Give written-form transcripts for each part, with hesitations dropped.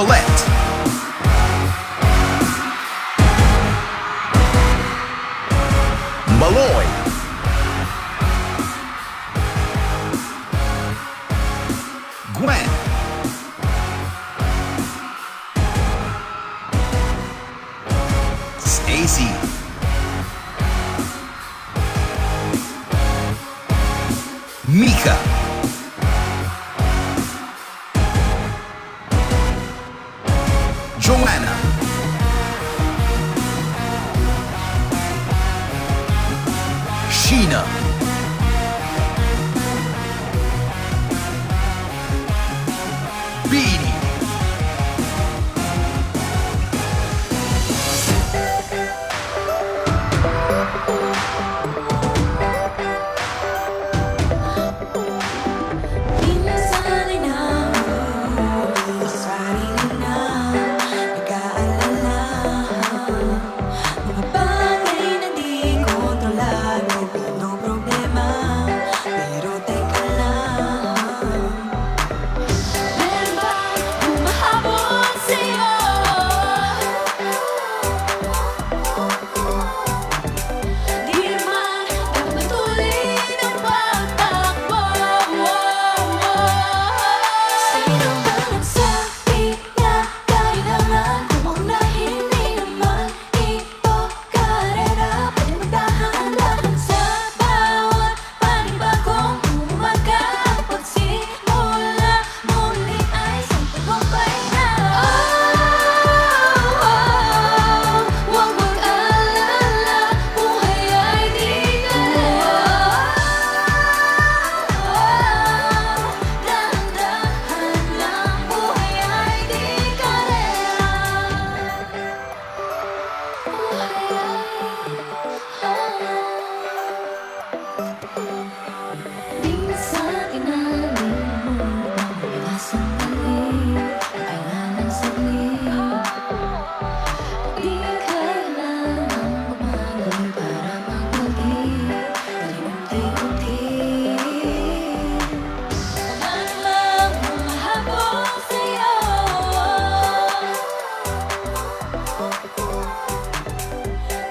Colette, Maloy, Gwen, Stacy, Mika, Joanna, Sheena, Beanie, Minsan ay nahuli sa sarili na nag-aalala. Mga bagay na di kontrolado, pinoproblema, pero teka lang. Meron bang humahabol sa'yo? Di naman dapat tuloy ng pagtakbo. Sino ba nagsabi na kailangan unahin? Di naman ito karera. Pwede magdahan-dahan sa bawat panibagong umaga. Pagsimula muli ay isang tagumpay na. Huwag mag-alala, buhay ay di karera. Dahan-dahan lang, buhay ay di karera. Minsan inalimutan mo na sandali, kailangan saglit. Di kailangan umagal para magmaging unti-unti. Wala namang humahabol sa'yo.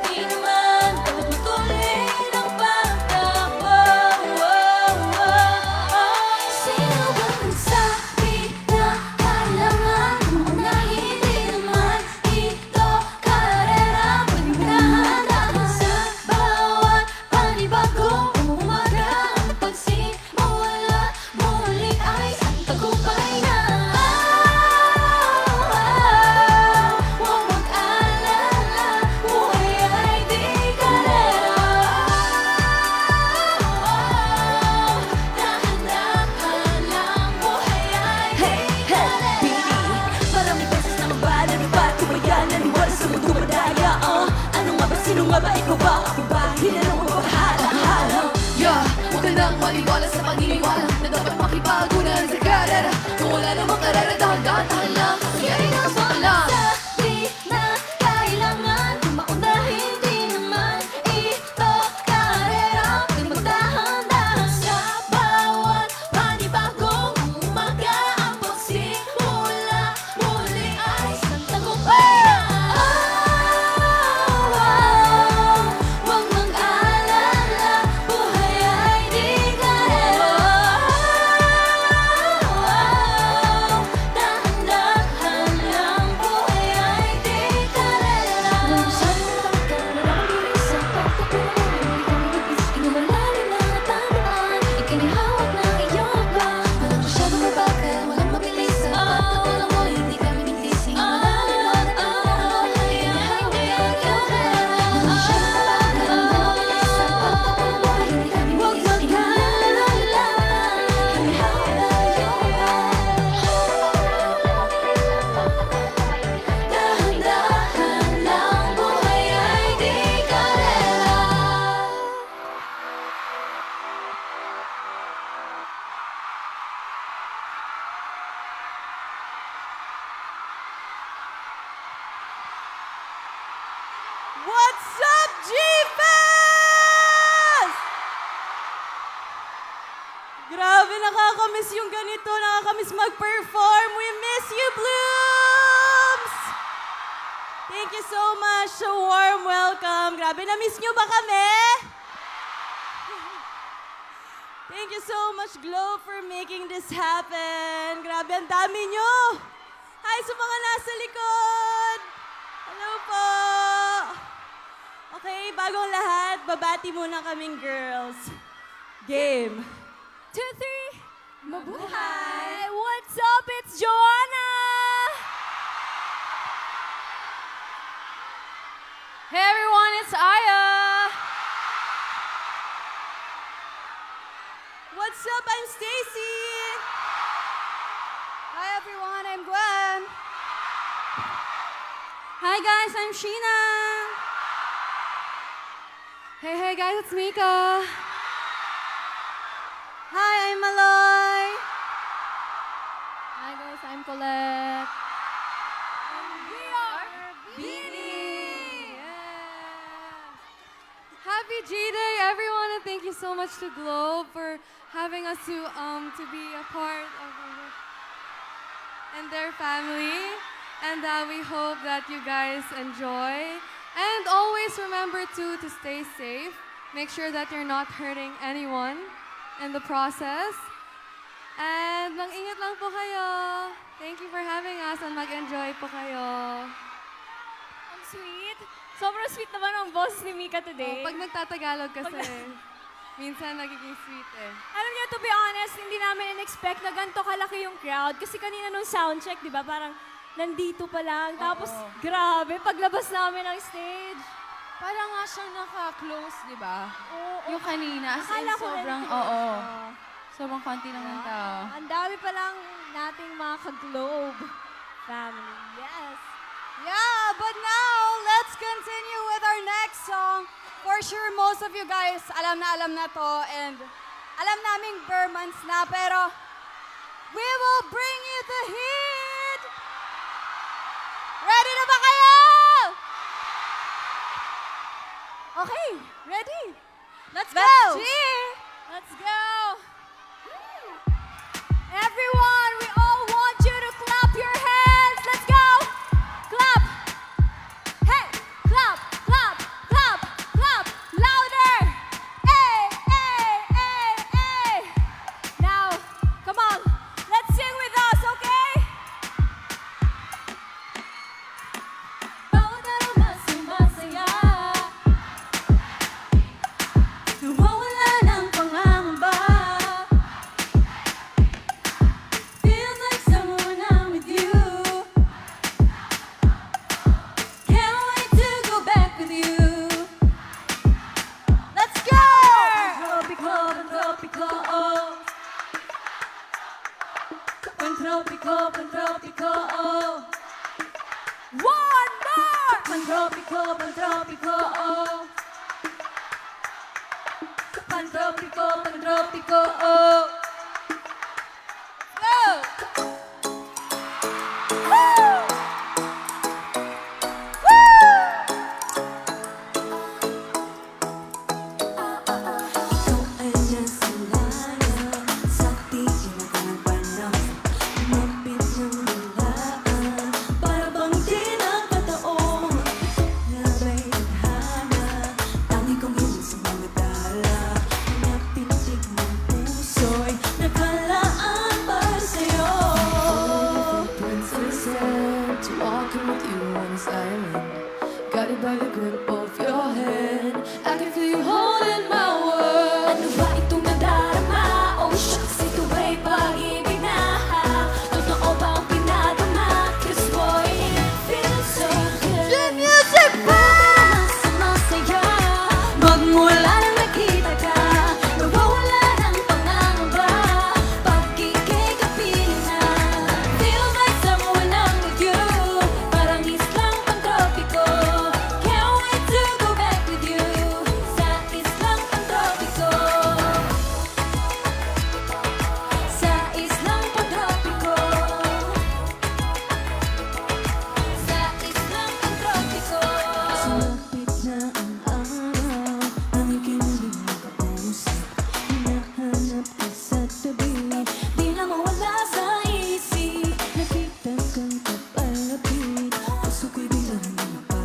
Di naman dapat matuloy ng pagtakbo. Sino ba nagsabi na kailangan unahin? Di naman ito karera. Pwede magdahan-dahan sa bawat panibagong umaga. Ang pagsimula muli ay isang tagumpay na. Huwag mag-alala, buhay ay di karera. Dahan-dahan lang, buhay ay di karera. Maraming beses na mabala ng patubayan, naniwala sa mundo madaya. Ano nga ba, sino nga ba, ikaw ba, ako ba? Hinanong mo ba, halang-halang? Yeah, huwag ka nang maniwala sa paniniwala na dapat makipagunan sa karera. Kung wala namang karera, dahan-dahan lang. Nangyari na sa alam. Sabi na kailangan maunahin, di naman ito karera. Pwede magdahan-dahan sa bawat panibagong umaga. Ang pagsimula muli ay isang tagumpay na. Huwag mag-alala, buhay ay di karera. Dahan-dahan lang, buhay ay di karera. Masyadong pagkararami sa pagtapunan, inumalalim na tandaan, ikinihawak ng iyong akbang. Walang masyadong mabagal, walang mabilis sa pagtapunan mo, hindi kami mintis. Inumalalim na tandaan, ikinihawak ng iyong akbang. Walang masyadong mabagal, walang mabilis sa pagtapunan mo, hindi kami mintis. Inumalalim na tandaan, ikinihawak ng iyong akbang. Dahan-dahan lang, buhay ay di karera. What's up, G-Fest? Grabe, nakakamiss yung ganito. Nakakamiss mag-perform. We miss you, Blue! Thank you so much. A warm welcome. Grabe, na-miss nyo ba kami? Thank you so much, Glow, for making this happen. Grabe, ang dami nyo. Hi sa mga nasa likod. Hello po. Okay, bagong lahat, babati muna kaming girls. Game. 2, 3, mabuhay! What's up? It's Joanna! Hey everyone, it's Aya! What's up? I'm Stacy. Hi everyone, I'm Gwen! Hi guys, I'm Sheena! Hey guys, it's Mika! Hi, I'm Maloy! Hi guys, I'm Colette! And we are Beanie! Happy G-Day, everyone, and thank you so much to Globe for having us to be a part of and their family. And we hope that you guys enjoy. And always remember to stay safe. Make sure that you're not hurting anyone in the process. And mag-ingat lang po kayo. Thank you for having us and mag-enjoy po kayo. Ang sweet. Sobrang sweet naman ang boss ni Mika today. Pag nagtatagalog kasi, minsan nagiging sweet eh. Alam niyo, to be honest, hindi namin in-expect na ganito kalaki yung crowd. Kasi kanina nung soundcheck, di ba, parang nandito pa lang. Tapos, grabe, paglabas namin ng stage. Parang nga siyang naka-close, di ba? Oo. Yung kanina, as in Akala ko sobrang, nandito. oo. Sobrang konti lang ng tao. Ang dami pa lang nating mga ka-Globe family. Yes. Yeah, but now, let's continue with our next song. For sure, most of you guys, alam na to, and alam naming Burmans na, pero we will bring you the heat! Ready na ba kayo? Okay, ready? Let's go! Let's go! Everyone, we all want you to clap your hands. Let's go! Clap! Hey! Clap! Clap! Clap! Clap! Louder! Hey! Hey! Hey! Hey! Now, come on. Let's sing with us, okay? Bawat araw mas masaya. Nawawala ng pangangamba. Feels like someone I'm with you. Can't wait to go back with you. Let's go! Pantropico, oh. Pantropico, oh. One more! Pantropico, oh. Pantropico, oh. Go! Ikaw ay nasa layo, sa tingin ako ng panahon. Lumapit ng bilaan, para bang di nagkataon. Nabay tadhana, tangi kong hiling sa mga dala. Napitig ng puso'y nakalaan para sa'yo. Princess to walking with you on this island, guided by the grip of your hand. I can feel you holding my world. Ano ba itong nadarama? Oh shucks, ito ba'y pag-ibig na? Totoo ba ang pinadama? 'Cause boy, it feels so good. The music Mas masaya magmula nang nakita ka. Nawawala ng pangangamba pag-ika'y kapiling na. Feels like someone I'm with you. Parang islang pantropiko. Can't wait to go back with you. Sa islang pantropiko. Sa islang pantropiko. Sa islang pantropiko. Sumapit na ang araw, ang ikimuling nakausap. Hinahanap ka sa tabi, di na mawala sa isip. Nakita kang kapalapit, puso ko'y biglang lumapa.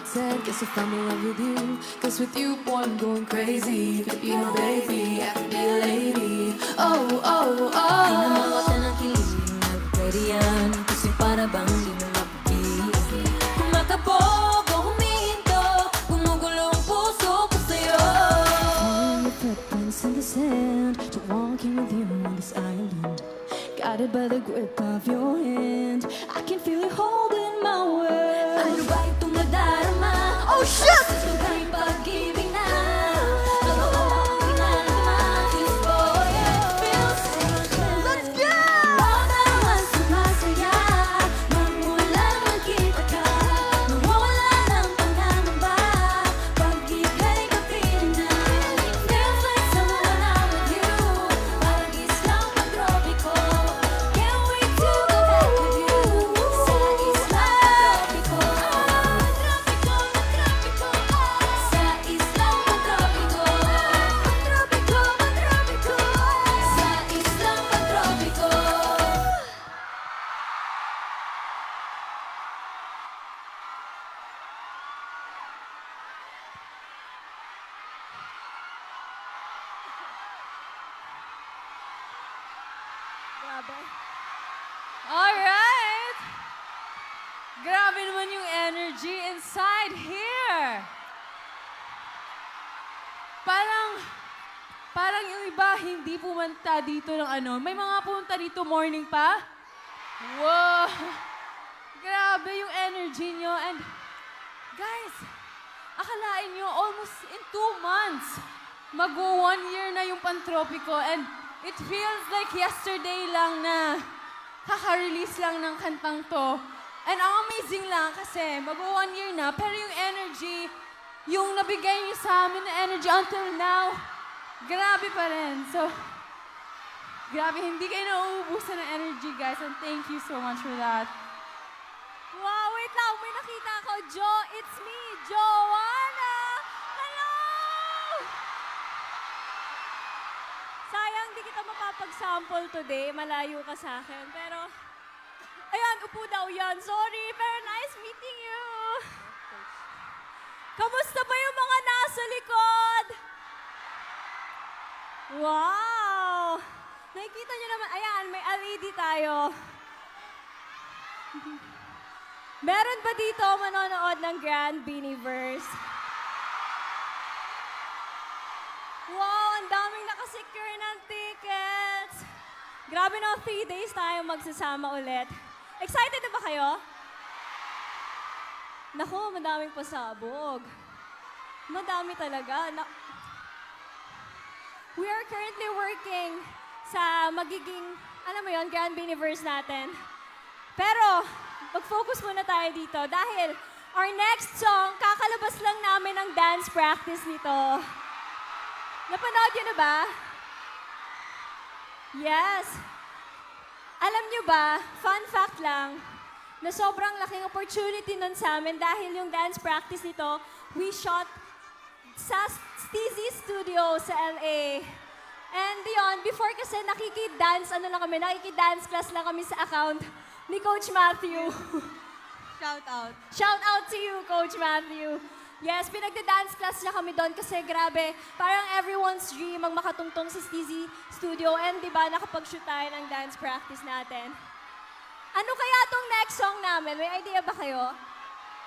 pretend, guess I found in love with you. Cause with you, boy, I'm going crazy. You could be my baby, I could be a lady. Oh, oh, Di na oh. mawala ng kilig, nag-ready yan. Kasi para bang di na mapipili. Kumakabog o humihinto, gumugulo ang puso ko sa'yo. Following your footprints in the sand, to walking with you on this island. Guided by the grip of your hand, I can feel you holding my world. Ano ba itong nadarama? Oh, shit! Sa sugay pag-ibig na. Nakakawang pinalama. This boy, it feels special. Let's go! Madaman sumasaya, magmula magkita ka. Nawawala ng pangangamba, pag ika'y kapiling na. It feels like someone I'm with you, parang islang pagtropiko. Can't wait to go back with you, sa islang pagtropiko. Sa islang pagtropiko. Sa islang pagtropiko. Grabe. Alright! Grabe naman yung energy inside here. Parang yung iba hindi pumunta dito ng ano. May mga pumunta dito morning pa. Wow! Grabe yung energy nyo. And guys, akalain nyo almost in 2 months, mag-1 year na yung Pantropiko. And it feels like yesterday lang na kaka-release lang ng kantang to. And ang amazing lang kasi mag-1 year na, pero yung energy, yung nabigay niyo sa amin na energy until now, grabe pa rin. So, grabe, hindi kayo nauubusan ng energy, guys. And thank you so much for that. Wow, wait lang. May nakita ako. Jo, it's me, Joanna! Hello! Sayang, di kita mapapag-sample today. Malayo ka sa akin. Pero, ayan, upo daw yan. Sorry, pero nice meeting you. Kamusta ba yung mga nasa likod? Wow! Nakikita nyo naman, ayan, may LED tayo. Meron ba dito manonood ng Grand Beaniverse? Wow, ang daming nakasecure ng tickets. Grabe na, 3 days tayo magsasama ulit. Excited na ba kayo? Naku, madaming pasabog. Madami talaga. We are currently working sa magiging, alam mo yon, Grand Beaniverse natin. Pero, mag-focus muna tayo dito dahil our next song, kakalabas lang namin ng dance practice nito. Napanood yun na ba? Yes. Alam nyo ba, fun fact lang, na sobrang laking opportunity nun sa amin dahil yung dance practice nito, we shot sa Steezy Studio sa LA. And yun, before kasi nakikidance class lang kami sa account ni Coach Matthew. Shout out. Shout out to you, Coach Matthew. Yes, pinagda-dance class niya kami doon kasi grabe, parang everyone's dream ang makatungtong sa Steezy Studio. And di ba, nakapag-shoot tayo ng dance practice natin. Ano kaya tong next song namin? May idea ba kayo?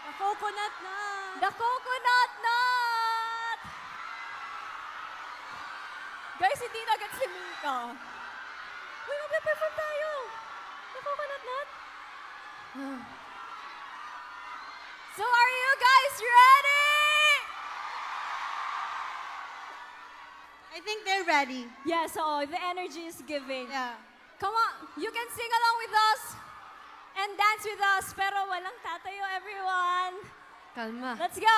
The Coconut Nut. The Coconut Nut! Guys, hindi na agad si Mika. Uy, magpe-perform tayo. The Coconut Nut? So are you guys ready? I think they're ready. Yeah, so the energy is giving. Yeah. Come on, you can sing along with us and dance with us, pero walang tatayo, everyone. Kalma. Let's go!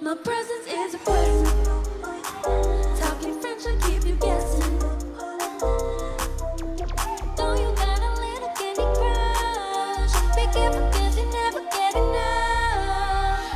My presence is a poison. Talking French will keep you guessing. Know you got a little candy crush. Be careful 'cause you never get enough.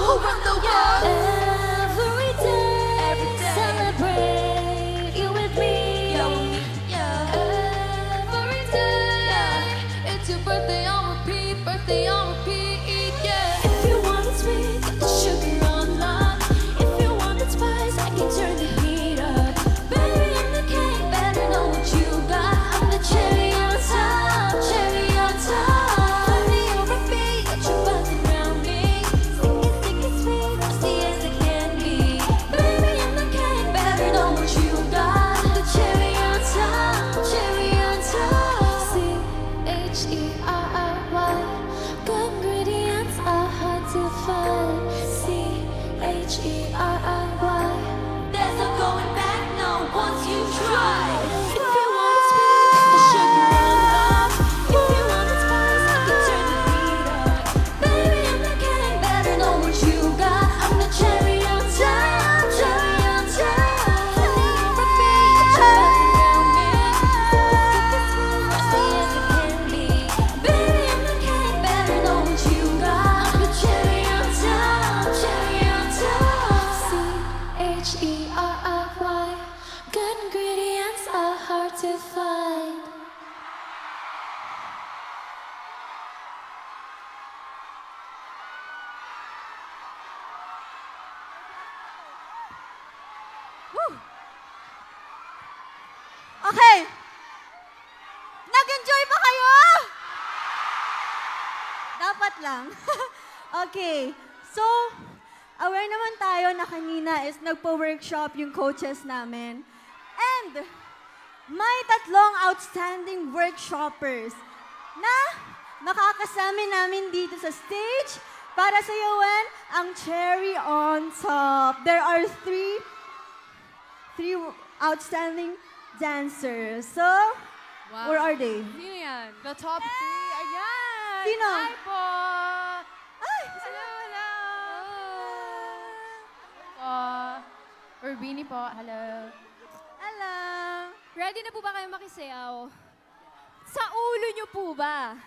around the world. Every day, celebrate you with me. Every day, it's your birthday on repeat, birthday on repeat, yeah. If you want it sweet, got the sugar on lock. If you want it spice, I can turn the heat up. Baby, I'm the king, better know what you got. I'm the cherry on top, cherry on top. Honey, over me, got you buzzing around me. Sticky, sticky, sweet, frosty as it can be. Baby, I'm the king, better know what you got. I'm the cherry on top, cherry on top. C-H-E-R-R-Y. Good ingredients are hard to find. C-H-E-R-R-Y. There's no going back, no, once you try. If you want it sweet, the sugar on lock. If you want it spice, I can turn the heat up. Baby, I'm the king, better know what you got. I'm the cherry on top, cherry on top. Honey, over me, got you buzzing around me. Sticky, smooth, frosty as it can be. Baby, I'm the king, better know what you got. I'm the cherry on top, cherry on top. C-H-E-R-R-Y. Good ingredients are hard to find. Okay. Nag-enjoy ba kayo? Dapat lang. Okay. So, aware naman tayo na kanina is nagpo-workshop yung coaches namin. And, may tatlong outstanding workshoppers na makakasama namin dito sa stage para sayawan ang cherry on top. There are three outstanding dancers. So, where are they? Sino yan? The top 3. Ayan! Sino? Hi po! Ay! Hello, hello! Po. Urbini po, hello. Hello! Ready na po ba kayo makisayaw? Sa ulo nyo po ba?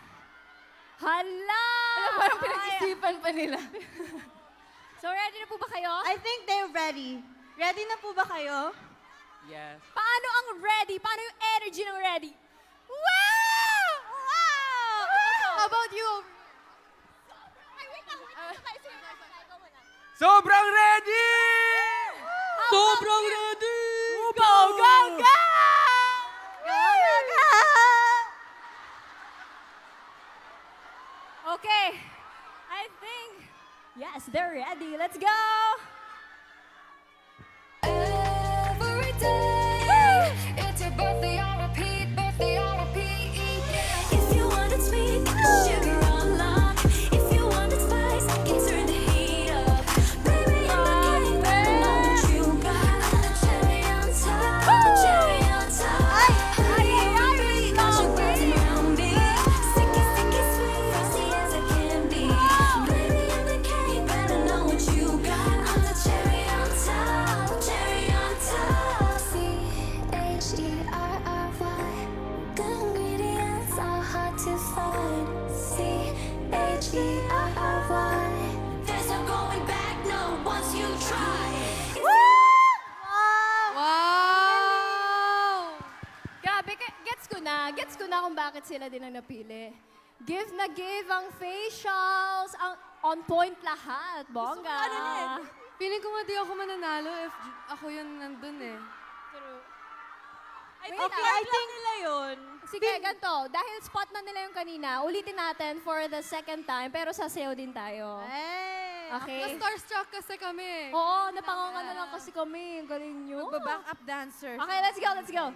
Hala! Alam, parang pinag-isipan pa nila. So ready na po ba kayo? I think they're ready. Ready na po ba kayo? Yes. Paano ang ready? Paano yung energy ng ready? Wow! Wow! How about you? Ay, wait lang. Sobrang ready! Sobrang ready! Go, go, go! Okay. I think, yes, they're ready. Let's go! Every day, it's your birthday on repeat, birthday on repeat, yeah. If you want it sweet, sugar on lock. If you want it spice, can turn the heat up. Baby, I'm the king, better know what you got. I'm the cherry on top, cherry on top. Honey, got you buzzing around me. Sticky, sticky, sweet, frosty as it can be. Baby, I'm the king, better know what you got. I'm the cherry on top, cherry on top. C-H-E-R-R-Y. Good ingredients are hard to find. C-H-E-R-R-Y. There's no going back, no, once you try. Wow! Grabe, gets ko na kung bakit sila din ang napili. Give na give ang facials, ang on point lahat, bongga. Feeling ko nga di ako mananalo if ako yun nandun eh. Wait Okay, lang. I think nila yun. Sige, ganito. Dahil spot na nila yung kanina, ulitin natin for the second time, pero sasayaw din tayo. Hey! Okay? Na-starstruck kasi kami. Oo, napanganga na lang kasi kami. Ang galing nyo. Magba-back up dancer. Okay, let's go, let's go.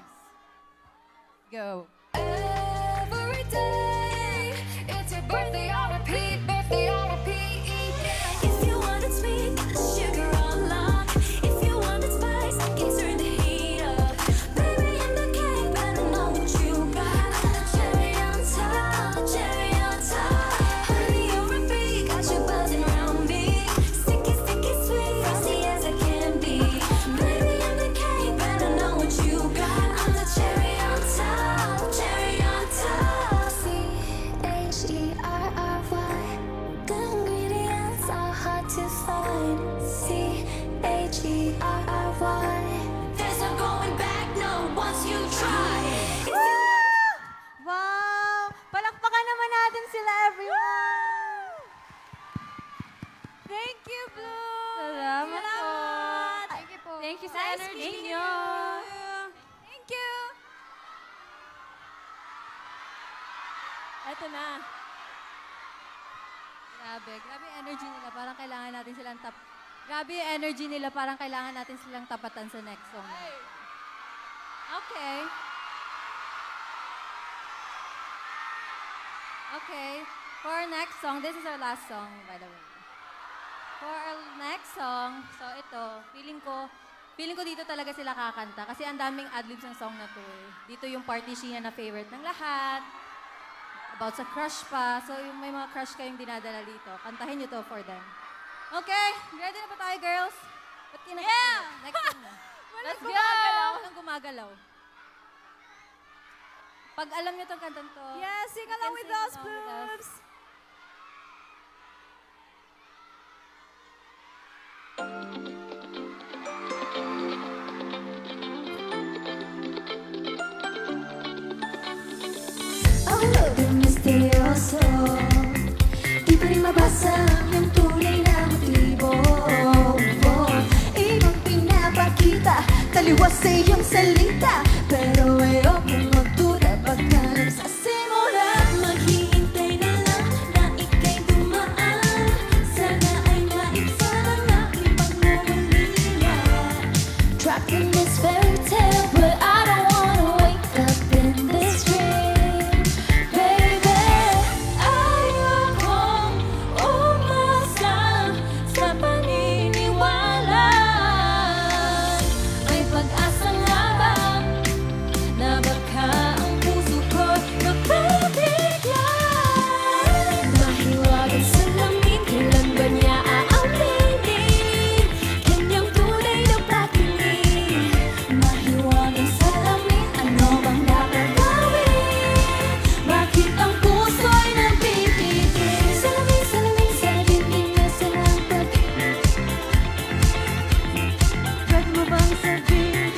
Go. Every day, it's your birthday on repeat, birthday on repeat, yeah. If you want it sweet, sugar on lock. If you want it spice, can turn the heat up. Baby, I'm the king, better know what you got. I'm the cherry on top, cherry on top. Honey, over me, got you buzzing around me. Sticky, sticky, sweet, frosty as it can be. Baby, I'm the king, better know what you got. I'm the cherry on top, cherry on top. C-H-E-R-R-Y. There's no going back, no, once you try. Wow! Palakpakan naman natin sila, everyone! Thank you, Blue! Salamat po! Thank you po. Thank you sa Nice energy meeting niyo. you. Thank you. Eto na. Grabe yung energy nila. Parang kailangan natin silang Grabe yung energy nila. Parang kailangan natin silang tapatan sa next song. Okay. Okay. For our next song, this is our last song, by the way. For our next song, so ito, feeling ko dito talaga sila kakanta kasi ang daming adlibs ng song na to eh. Dito yung party Sheena na favorite ng lahat. About sa crush pa. So yung may mga crush kayong dinadala dito, kantahin nyo to for them. Okay, ready na ba tayo, girls? Ba't Next song na. Let's go! Walang gumagalaw. Pag alam nyo tong kantang to, Yes, sing you along can with sing us, along with us. Blooms. Ang loob misteryoso, di pa rin mabasa yung tunay na motibo. Ibang pinapakita, taliwas sa iyong salita, pero ayokong magduda baka lang sa simula. Maghihintay na lang na ika'y dumaan, sana ay maibsan ang aking pagmumulila. Trapped in this fairy tale, but I don't wanna wake up in this dream. Baby, ayokong umasa sa paniniwala. May pag-asa nga ba na baka ang puso ko'y magpapigla? Mahiwagang salamin, kailan ba niya aaminin? Kanyang tunay na patingin. Mahiwagang salamin, ano bang dapat gawin? Bakit ang puso'y nagpipigil? Salamin, salamin sa dingding na silang pag-ibig. Pwede mo bang sabihin?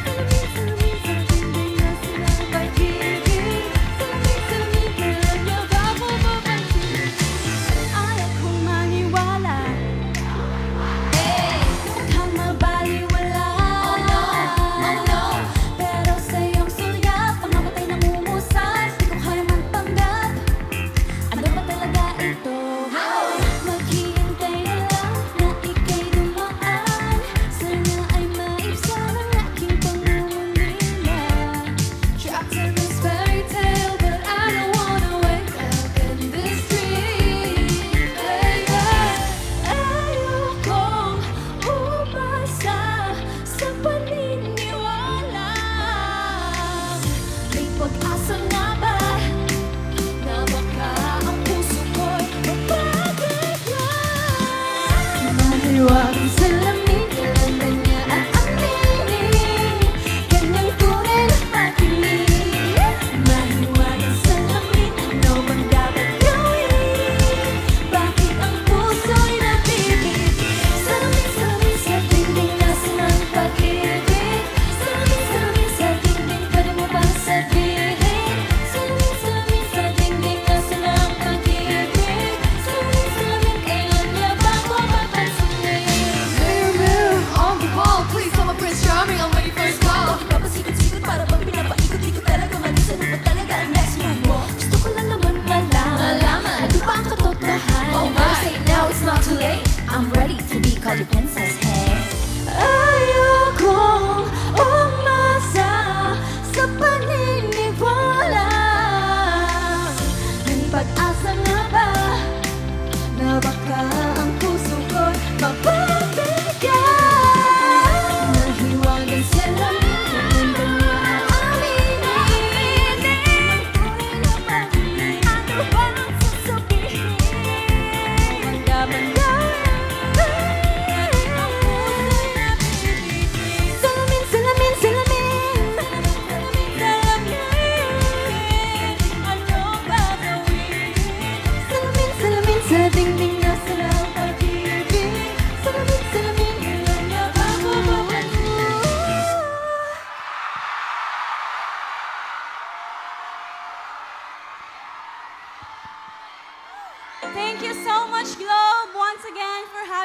Salamin, salamin sa dingding na silang pag-ibig. Salamin, salamin, kailan niya ba ako mapansin? Ayaw kong maniwala. Mukhang mabaliwala. Oh no. Pero sa iyong sulyap, pangamatay ng umusas, di ko kaya magpanggap. Ano ba talaga ito? Maghihintay na lang na ika'y dumaan, sana ay maibsan ang aking pangungulila. Trapped in this fairy tale, but I don't wanna wake up in this dream. Baby, ayokong umasa sa paniniwala. May pag-asa nga ba na baka ang puso ko'y magpapigla? Mahiwagang salamin, kailan ba niya aaminin? Kanyang tunay na patingin. Mahiwagang salamin, ano bang dapat gawin? Bakit ang puso'y napipigil? Salamin, salamin sa dingding na silang pag-ibig. Salamin, salamin sa dingding, pwede mo bang sabihin? Salamin, salamin sa dingding na silang pag-ibig. Salamin, salamin, kailan niya ba ako mapansinin? Mirror, mirror on the wall, please tell my Prince Charming I'm ready for his call. Bakit ka pasikot-sikot para bang pinapaikot-ikot talaga? Manisan mo ba talaga ang next move mo? Gusto ko lang naman malaman ano ba ang katotohanan? Oh my. Better say it now, it's not too late. I'm ready to be called your princess, hey. Ayokong umasa sa paniniwala. May pag-asa nga ba na baka ang puso ko'y mapapigyan? Mahiwagang salamin, kailan ba niya aaminin? Kanyang tunay na patingin. Ano ba ang sasabihin? Ang dapat gawin? Bakit ang puso'y napipigil? Salamin, salamin, salamin. Salamin, ano ba gawin? Salamin, salamin sa dingding na sarap.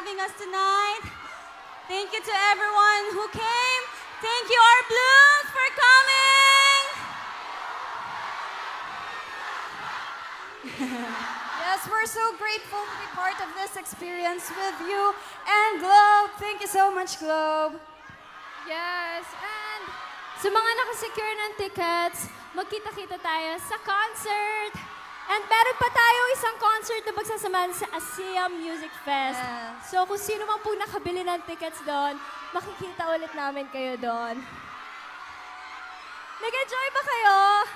having us tonight. Thank you to everyone who came. Thank you, our Blooms, for coming. Yes, we're so grateful to be part of this experience with you. And Globe, thank you so much, Globe. Yes, and sa mga nakasecure ng tickets, magkita-kita tayo sa concert. And meron pa tayo isang concert na magsasamahan sa ASEA Music Fest. Yes. So kung sino man po nakabili ng tickets doon, makikita ulit namin kayo doon. Nag-enjoy ba kayo?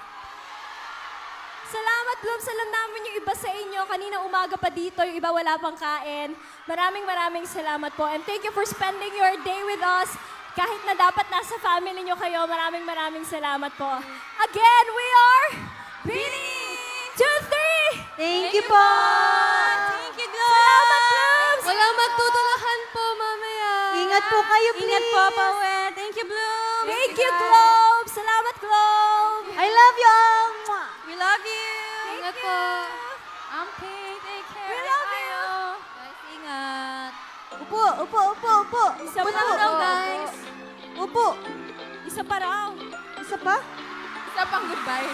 Salamat, Blooms. Alam namin yung iba sa inyo. Kanina umaga pa dito, yung iba wala pang kain. Maraming salamat po. And thank you for spending your day with us. Kahit na dapat nasa family nyo kayo, maraming salamat po. Again, we are Beanie 2-3! Thank you po. Thank you, Globe. Salamat, Blooms! Walang magtutulakan po mamaya. Ingat po kayo, please. Ingat po, Pawe. Thank you, Bloom. Thank you, Globe! Salamat, Globe! I love you all. Mwah. We love you. Ingat po. Okay, take care. We love you! Guys, ingat. Upo. Isa Upo pa na raw, guys. Upo. Isa pa raw. Isa pa? Isa pang goodbye.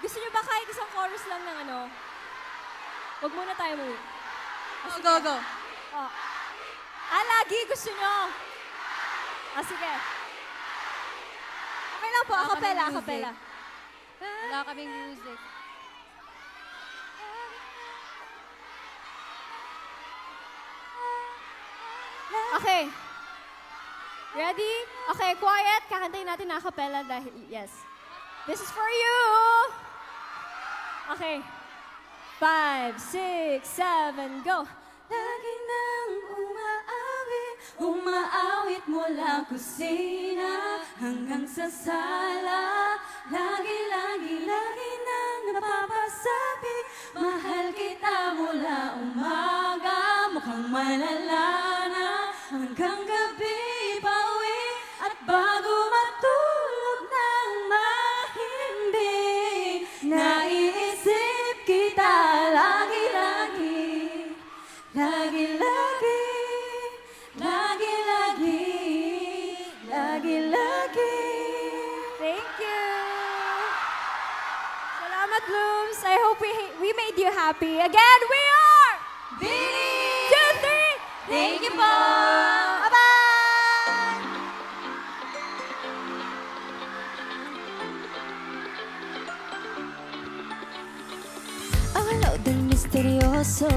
Gusto nyo ba kahit isang chorus lang ng ano? Huwag muna tayo mo. Go. Oh. Lagi gusto nyo. Sige. Okay lang po, acapella. Wala kaming music. Okay. Ready? Okay, quiet. Kakantayin natin na acapella dahil, yes. This is for you! Okay. 5, 6, 7, go! Lagi nang umaawit mula kusina hanggang sa sala. Lagi nang napapasabi, mahal kita mula umaga. Mukhang malala na hanggang gabi pauwi. At bago matulog ng mahimbing, naiisip kita lagi-lagi. Thank you! Salamat, Blooms! I hope we made you happy. Again, we are... Beanie! 2, 3! Thank you po! Bye-bye! Ang load ng misteryoso